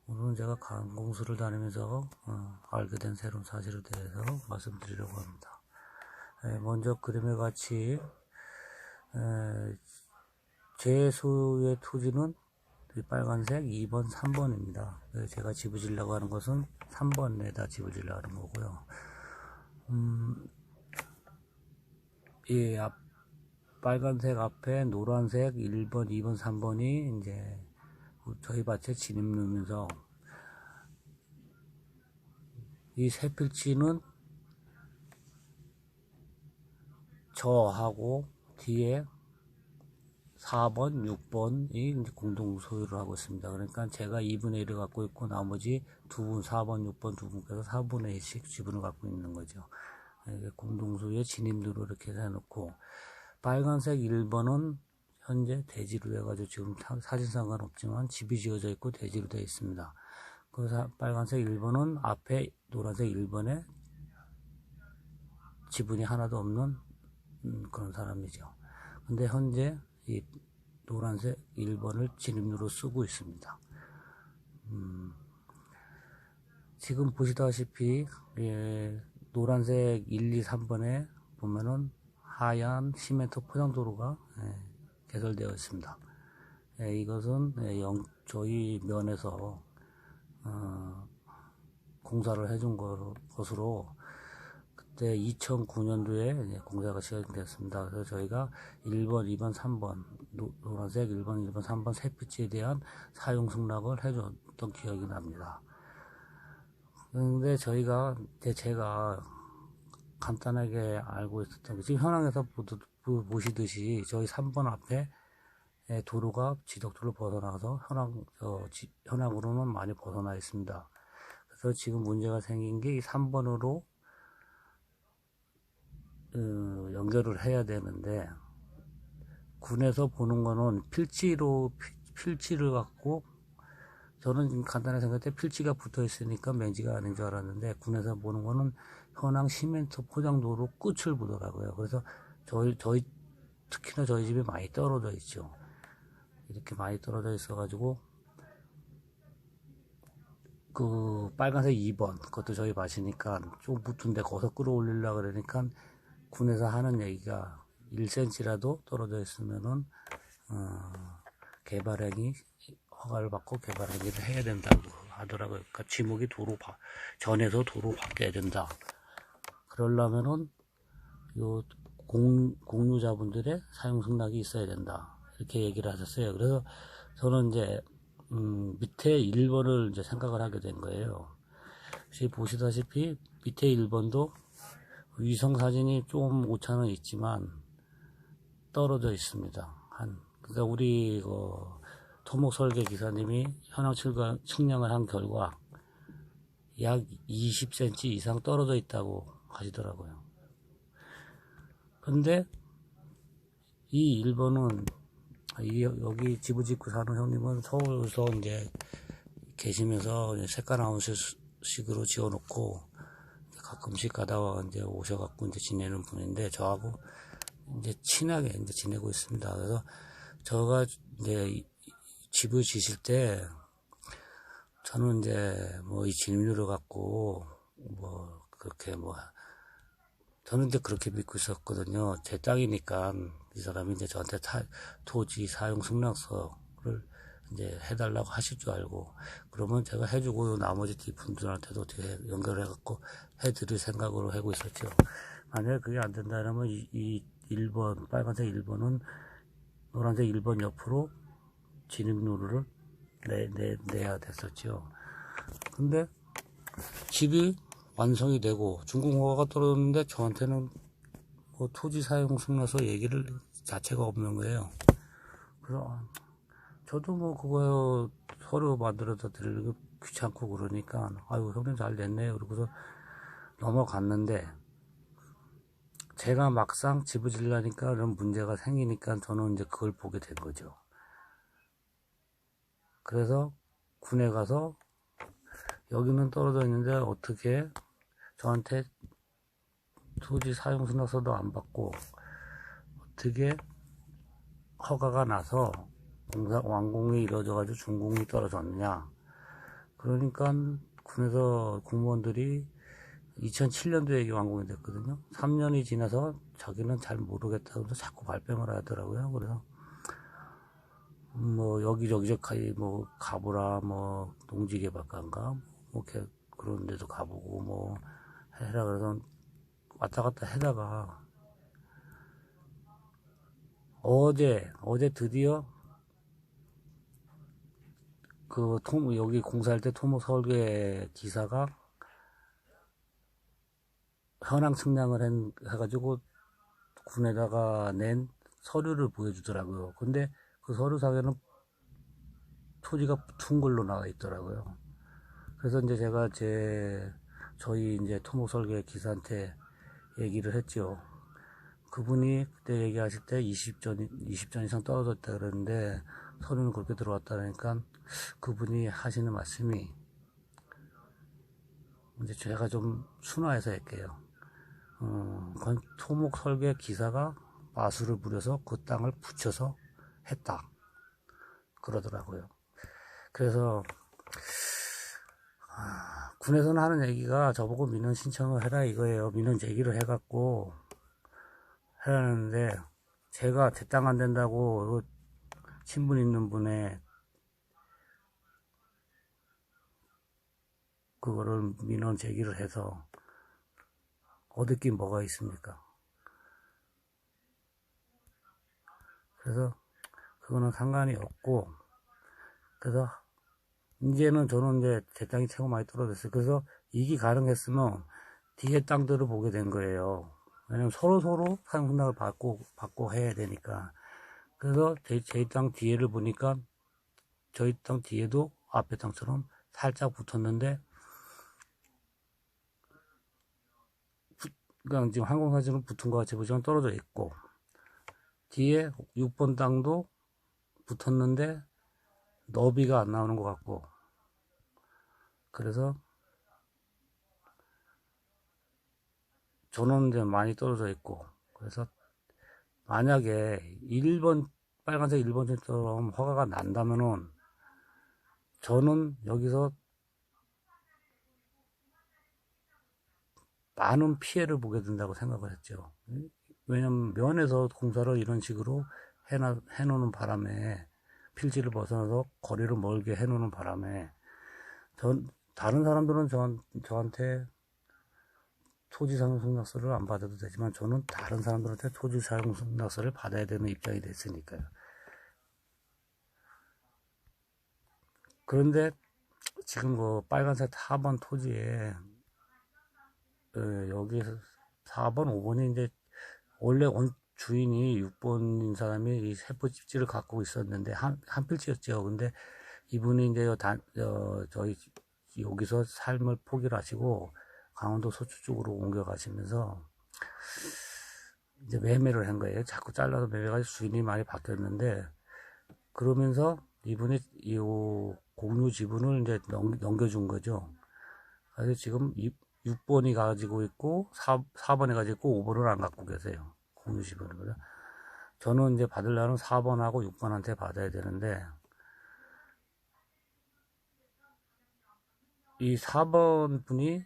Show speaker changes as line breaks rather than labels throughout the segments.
오늘은 제가 관공서를 다니면서 알게 된 새로운 사실에 대해서 말씀드리려고 합니다. 먼저 그림에 같이 제 소유의 토지는 빨간색 2번, 3번입니다. 제가 집을 지으려고 하는 것은 3번에다 집을 지으려고 하는 거고요. 이 빨간색 앞에 노란색 1번, 2번, 3번이 이제 저희 밭에 진입로면서 이 세 필지는 저하고 뒤에 4번, 6번이 공동 소유를 하고 있습니다. 그러니까 제가 2분의 1을 갖고 있고 나머지 두 분, 4번, 6번 두 분께서 4분의 1씩 지분을 갖고 있는 거죠. 공동 소유의 진입로로 이렇게 해놓고 빨간색 1번은 현재 대지로 해가지고 지금 사진 상관없지만 집이 지어져 있고 대지로 되어 있습니다. 그래서 빨간색 1번은 앞에 노란색 1번에 지분이 하나도 없는 그런 사람이죠. 근데 현재 이 노란색 1번을 진입로로 쓰고 있습니다. 지금 보시다시피 노란색 1, 2, 3번에 보면은 하얀 시멘트 포장도로가 개설되어 있습니다. 이것은 저희 면에서 공사를 해준 것으로 그때 2009년도에 공사가 시작되었습니다. 그래서 저희가 1번, 2번, 3번 노란색 1번, 2번, 3번 세 필지에 대한 사용 승낙을 해줬던 기억이 납니다. 그런데 제가 간단하게 알고 있었던 게 지금 현황에서 보시듯이 저희 3번 앞에 도로가 지덕도를 벗어나서 현황으로는 많이 벗어나 있습니다. 그래서 지금 문제가 생긴 게 이 3번으로 연결을 해야 되는데 군에서 보는 거는 필지를 갖고 저는 지금 간단하게 생각할 때 필지가 붙어 있으니까 맨지가 아닌 줄 알았는데 군에서 보는 거는 현황 시멘트 포장도로 끝을 보더라고요. 그래서 특히나 저희 집이 많이 떨어져 있죠. 이렇게 많이 떨어져 있어가지고 그 빨간색 2번 그것도 저희 밭이니까 좀 붙은데 거기서 끌어올리려고 그러니까 군에서 하는 얘기가 1cm라도 떨어져 있으면은 개발행위 허가를 받고 개발행위를 해야 된다고 하더라고요. 그러니까 지목이 전에서 도로 바뀌어야 된다. 그러려면은 요 공유자분들의 사용 승낙이 있어야 된다. 이렇게 얘기를 하셨어요. 그래서 저는 이제 밑에 1번을 이제 생각을 하게 된 거예요. 혹시 보시다시피 밑에 1번도 위성 사진이 좀 오차는 있지만 떨어져 있습니다. 그러니까 우리 토목 설계 기사님이 현황 측량을 한 결과 약 20cm 이상 떨어져 있다고 하시더라고요. 근데 이 1번은 여기 집을 짓고 사는 형님은 서울에서 이제 계시면서 색깔하우스식으로 지어놓고 가끔씩 가다가 이제 오셔갖고 이제 지내는 분인데 저하고 이제 친하게 이제 지내고 있습니다. 그래서 저가 이제 집을 지실 때 저는 이제 이 진입로를 갖고 저는 이제 그렇게 믿고 있었거든요. 제 땅이니까 이 사람이 이제 저한테 토지 사용 승낙서를 이제 해달라고 하실 줄 알고 그러면 제가 해주고 나머지 뒷분들한테도 어떻게 연결해갖고 해드릴 생각으로 하고 있었죠. 만약에 그게 안 된다면 이 1번 빨간색 1번은 노란색 1번 옆으로 진입로를 내야 됐었죠. 근데 집이 완성이 되고 준공허가가 떨어졌는데 저한테는 토지 사용 승낙서 얘기를 자체가 없는 거예요. 그래서 저도 그거 서류 만들어서 드리기 귀찮고 그러니까 아유 형님 잘 됐네요. 그러고서 넘어갔는데 제가 막상 집을 지으려니까 그런 문제가 생기니까 저는 이제 그걸 보게 된 거죠. 그래서 군에 가서 여기는 떨어져 있는데 어떻게 저한테 토지 사용 승낙서도 안 받고 어떻게 허가가 나서 완공이 이루어져 가지고 준공이 떨어졌느냐. 그러니까 군에서 공무원들이 2007년도에 완공이 됐거든요. 3년이 지나서 자기는 잘 모르겠다고 자꾸 발뺌을 하더라고요. 그래서 뭐 여기저기 뭐 가보라, 뭐 농지개발과인가 뭐 그런 데도 가보고 뭐 해라 그래서 왔다 갔다 하다가 어제 드디어 여기 공사할 때 토목 설계 기사가 현황 측량을 해가지고 군에다가 낸 서류를 보여주더라고요. 근데 그 서류상에는 토지가 붙은 걸로 나와 있더라고요. 그래서 이제 제가 저희 이제 토목 설계 기사한테 얘기를 했죠. 그분이 그때 얘기하실 때 20전 이상 떨어졌다 그러는데 서류는 그렇게 들어왔다니까 그분이 하시는 말씀이 이제 제가 좀 순화해서 할게요. 토목 설계 기사가 마술을 부려서 그 땅을 붙여서 했다. 그러더라고요. 그래서 군에서는 하는 얘기가 저보고 민원 신청을 해라 이거예요. 민원 제기를 해갖고 하라는데 제가 제 땅 안 된다고 친분 있는 분의 그거를 민원 제기를 해서 얻을 게 뭐가 있습니까? 그래서 그거는 상관이 없고 그래서 이제는 저는 이제 제 땅이 최고 많이 떨어졌어요. 그래서 이게 가능했으면 뒤에 땅들을 보게 된 거예요. 왜냐면 서로 사용승낙을 받고 해야 되니까. 그래서 제 땅 뒤에를 보니까 저희 땅 뒤에도 앞에 땅처럼 살짝 붙었는데, 그러니까 지금 항공사진으로 붙은 것 같이 보지만 떨어져 있고, 뒤에 6번 땅도 붙었는데 너비가 안 나오는 것 같고, 그래서 저는 이제 많이 떨어져 있고, 그래서 만약에 1번 빨간색 1번처럼 허가가 난다면은 저는 여기서 많은 피해를 보게 된다고 생각을 했죠. 왜냐면 면에서 공사를 이런 식으로 해놓는 바람에 필지를 벗어나서 거리를 멀게 해놓는 바람에 다른 사람들은 저한테 토지 사용 승낙서를 안 받아도 되지만 저는 다른 사람들한테 토지 사용 승낙서를 받아야 되는 입장이 됐으니까요. 그런데 지금 그 빨간색 4번 토지에 여기에서 4번, 5번이 이제 원래 주인이 6번인 사람이 이 세포집지를 갖고 있었는데 한 필지였죠. 근데 이분이 이제 저희 여기서 삶을 포기를 하시고 강원도 소초 쪽으로 옮겨가시면서 이제 매매를 한 거예요. 자꾸 잘라서 매매가 주인이 많이 바뀌었는데 그러면서 이분이 이 공유 지분을 이제 넘겨준 거죠. 그래서 지금 6번이 가지고 있고 4번이 가지고 있고 5번을 안 갖고 계세요. 공유 지분을. 저는 이제 받으려면 4번하고 6번한테 받아야 되는데 이 4번 분이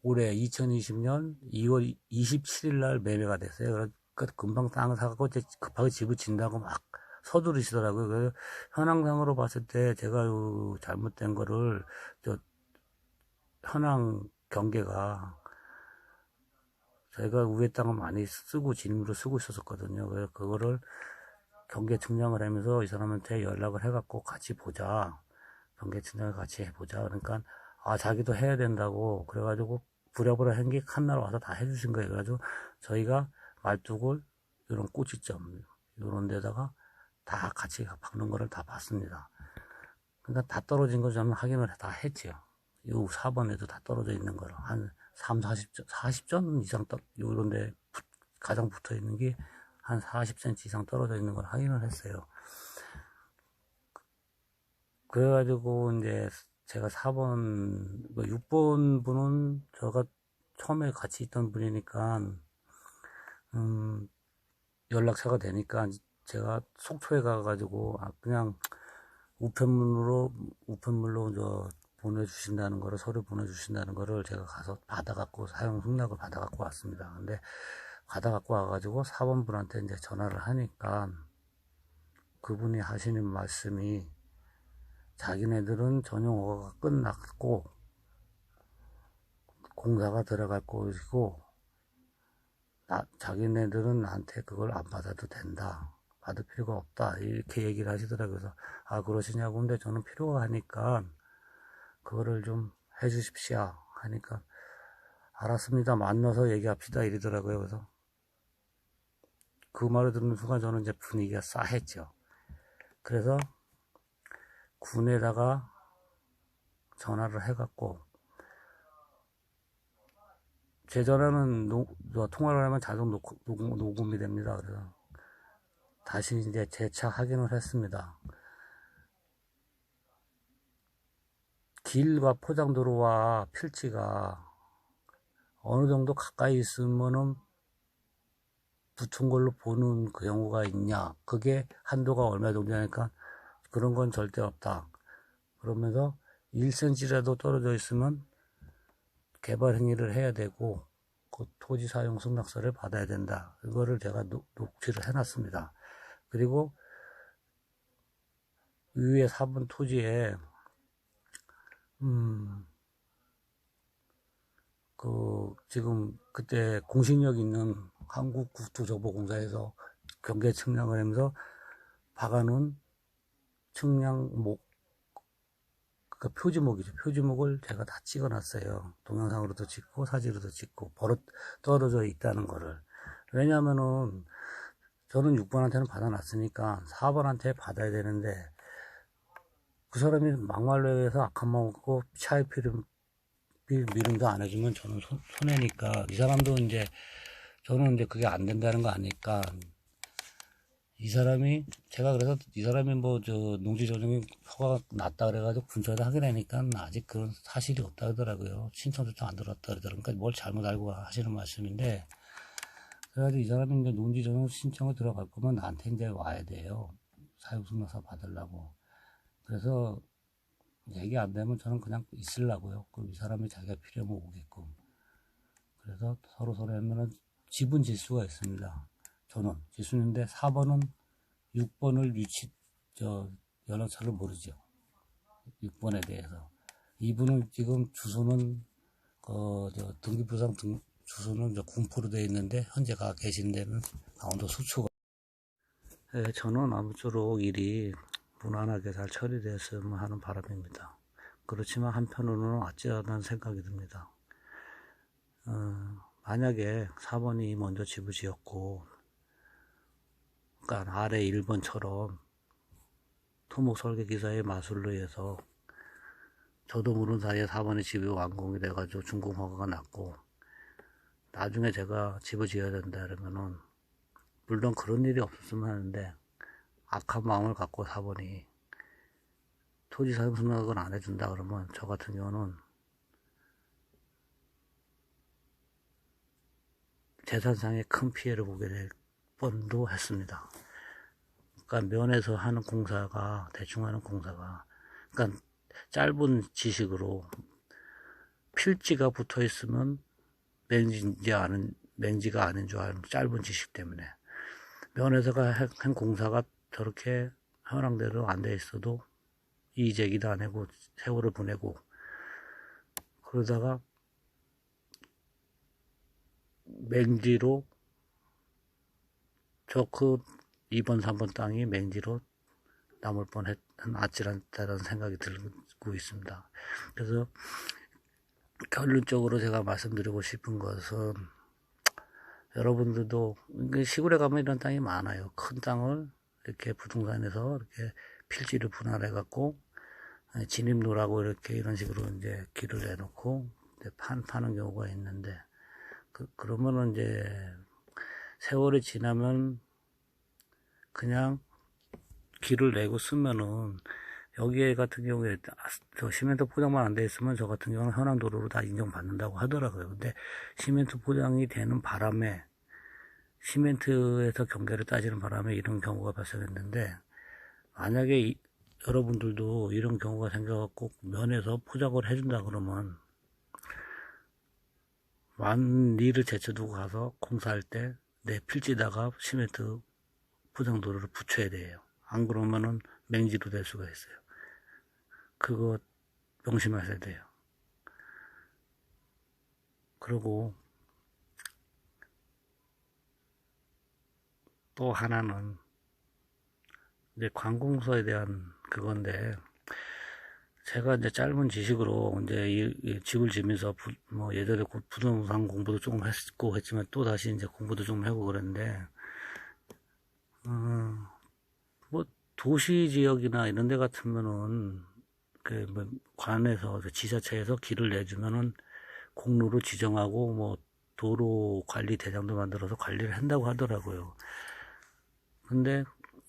올해 2020년 2월 27일 날 매매가 됐어요. 그러니까 금방 땅을 사갖고 급하게 집을 짓는다고 막 서두르시더라고요. 그래서 현황상으로 봤을 때 제가 잘못된 거를 현황 경계가 저희가 우회 땅을 많이 쓰고 진입으로 쓰고 있었거든요. 그래서 그거를 경계 측량을 하면서 이 사람한테 연락을 해갖고 같이 보자. 경계 측량을 같이 해보자. 그러니까 자기도 해야 된다고 그래가지고 부랴부랴 한 게 칸날 와서 다 해주신 거예요. 그래가지고 저희가 말뚝을 이런 꼬치점 이런 데다가 다 같이 박는 거를 다 봤습니다. 그러니까 다 떨어진 거 저는 확인을 다 했지요. 요 4번에도 다 떨어져 있는 거를 한 3, 40점 이상 요런데 가장 붙어 있는 게 한 40cm 이상 떨어져 있는 걸 확인을 했어요. 그래가지고 이제 제가 4번, 6번 분은 저가 처음에 같이 있던 분이니까 연락처가 되니까 제가 속초에 가가지고 그냥 우편물로 보내주신다는 거를, 서류 보내주신다는 거를 제가 가서 받아갖고, 사용 승낙을 받아갖고 왔습니다. 근데 받아갖고 와가지고 사원분한테 이제 전화를 하니까 그분이 하시는 말씀이 자기네들은 전용허가가 끝났고 공사가 들어갈 것이고 자기네들은 나한테 그걸 안 받아도 된다. 받을 필요가 없다. 이렇게 얘기를 하시더라고요. 그래서 그러시냐고. 근데 저는 필요가 하니까 그거를 좀 해주십시오 하니까 알았습니다. 만나서 얘기합시다 이러더라고요. 그래서 그 말을 듣는 순간 저는 이제 분위기가 싸했죠. 그래서 군에다가 전화를 해갖고, 제 전화는 통화를 하면 자동 녹음이 됩니다. 그래서 다시 이제 재차 확인을 했습니다. 길과 포장도로와 필지가 어느 정도 가까이 있으면은 붙은 걸로 보는 그 경우가 있냐. 그게 한도가 얼마 정도 되니까 그런 건 절대 없다. 그러면서 1cm라도 떨어져 있으면 개발 행위를 해야 되고 그 토지 사용 승낙서를 받아야 된다. 이거를 제가 녹취를 해놨습니다. 그리고 위에 4번 토지에 지금 그때 공신력 있는 한국국토정보공사에서 경계 측량을 하면서 박아놓은 측량목, 그러니까 표지목이죠. 표지목을 제가 다 찍어놨어요. 동영상으로도 찍고 사진으로도 찍고 떨어져 있다는 거를. 왜냐하면은 저는 6번한테는 받아놨으니까 4번한테 받아야 되는데 그 사람이 막말로 해서 악한 마음 먹고 차에 미름도 안 해주면 저는 손해니까. 이 사람도 이제 저는 이제 그게 안 된다는 거 아니까 제가 그래서 이 사람이 농지조정이 허가가 났다 그래가지고 군청에다 확인하니까 아직 그런 사실이 없다 그러더라고요. 신청 조청 안 들어왔다 그러더라고요. 그러니까 뭘 잘못 알고 하시는 말씀인데, 그래가지고 이 사람이 이제 농지조정 신청을 들어갈 거면 나한테 이제 와야 돼요. 사용승낙서 받으려고. 그래서 얘기 안 되면 저는 그냥 있으려고요. 그럼 이 사람이 자기가 필요하면 오게끔. 그래서 서로 하면은 지분 지수가 있습니다. 저는 지수인데 4번은 6번을 연락처를 모르죠. 6번에 대해서. 2번은 지금 주소는 등기부상 주소는 군포로 되어 있는데 현재 가 계신 데는 강원도 수초가. 네, 저는 아무쪼록 일이 무난하게 잘 처리됐으면 하는 바람입니다. 그렇지만 한편으로는 아찔하다는 생각이 듭니다. 만약에 4번이 먼저 집을 지었고, 그러니까 아래 1번처럼 토목 설계 기사의 마술로 해서 저도 모르는 사이에 4번의 집이 완공이 돼가지고 준공 허가가 났고, 나중에 제가 집을 지어야 된다 그러면은, 물론 그런 일이 없었으면 하는데 악한 마음을 갖고 4번이 토지 사용 승낙을 안 해준다 그러면 저 같은 경우는 재산상의 큰 피해를 보게 될 뻔도 했습니다. 그러니까 면에서 하는 공사가, 대충 하는 공사가, 그러니까 짧은 지식으로 필지가 붙어 있으면 맹지가 아닌 줄 아는 짧은 지식 때문에 면에서가 한 공사가 저렇게 현황대로 안 돼 있어도 이의제기도 안 하고 세월을 보내고 그러다가 맹지로 2번 3번 땅이 맹지로 남을 뻔한 아찔하다는 생각이 들고 있습니다. 그래서 결론적으로 제가 말씀드리고 싶은 것은, 여러분들도 시골에 가면 이런 땅이 많아요. 큰 땅을 이렇게 부동산에서 이렇게 필지를 분할해 갖고 진입로라고 이렇게 이런 식으로 이제 길을 내놓고 이제 파는 경우가 있는데, 그러면은 이제 세월이 지나면 그냥 길을 내고 쓰면은, 여기에 같은 경우에 저 시멘트 포장만 안 돼 있으면 저 같은 경우는 현황 도로로 다 인정받는다고 하더라고요. 근데 시멘트 포장이 되는 바람에, 시멘트에서 경계를 따지는 바람에 이런 경우가 발생했는데, 만약에 여러분들도 이런 경우가 생겨갖고 면에서 포장을 해준다 그러면 만리를 제쳐두고 가서 공사할 때 내 필지다가 시멘트 포장도로를 붙여야 돼요. 안 그러면은 맹지로 될 수가 있어요. 그거 명심하셔야 돼요. 그리고 또 하나는 이제 관공서에 대한 그건데, 제가 이제 짧은 지식으로 이제 이 집을 지면서 뭐 예전에 부동산 공부도 조금 했고 했지만 또 다시 이제 공부도 좀 하고 그랬는데, 뭐 도시 지역이나 이런 데 같으면은 뭐 관에서 지자체에서 길을 내주면은 공로로 지정하고 뭐 도로 관리 대장도 만들어서 관리를 한다고 하더라고요. 근데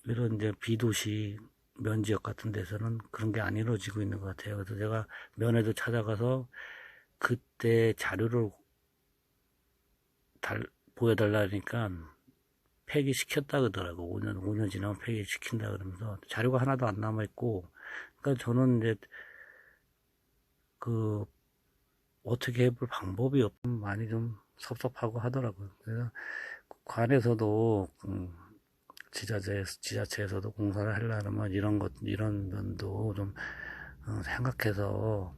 이런 이제 비도시 면지역 같은 데서는 그런 게 안 이루어지고 있는 것 같아요. 그래서 제가 면에도 찾아가서 그때 자료를 보여달라니까 폐기시켰다 그러더라고. 5년 지나면 폐기시킨다 그러면서 자료가 하나도 안 남아있고, 그러니까 저는 이제 그 어떻게 해볼 방법이 없으면 많이 좀 섭섭하고 하더라고요. 그래서 관에서도 지자체에서도 공사를 하려면 이런 면도 좀 생각해서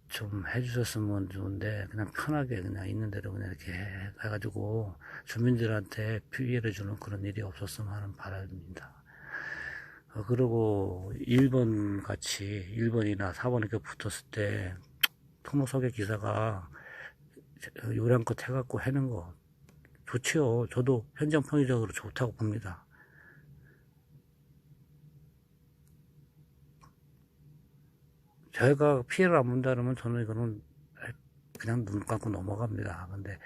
좀 해주셨으면 좋은데, 그냥 편하게 그냥 있는 대로 그냥 이렇게 해가지고 주민들한테 피해를 주는 그런 일이 없었으면 하는 바람입니다. 그리고 1번이나 4번 이렇게 붙었을 때 토목소개 기사가 요량껏 해갖고 해는 거 좋지요. 저도 행정편의적으로 좋다고 봅니다. 저희가 피해를 안 본다 그러면 저는 이거는 그냥 눈 감고 넘어갑니다. 근데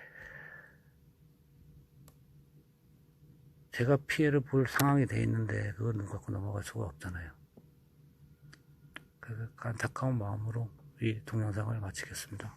제가 피해를 볼 상황이 돼 있는데 그걸 눈 감고 넘어갈 수가 없잖아요. 그 안타까운 마음으로 이 동영상을 마치겠습니다.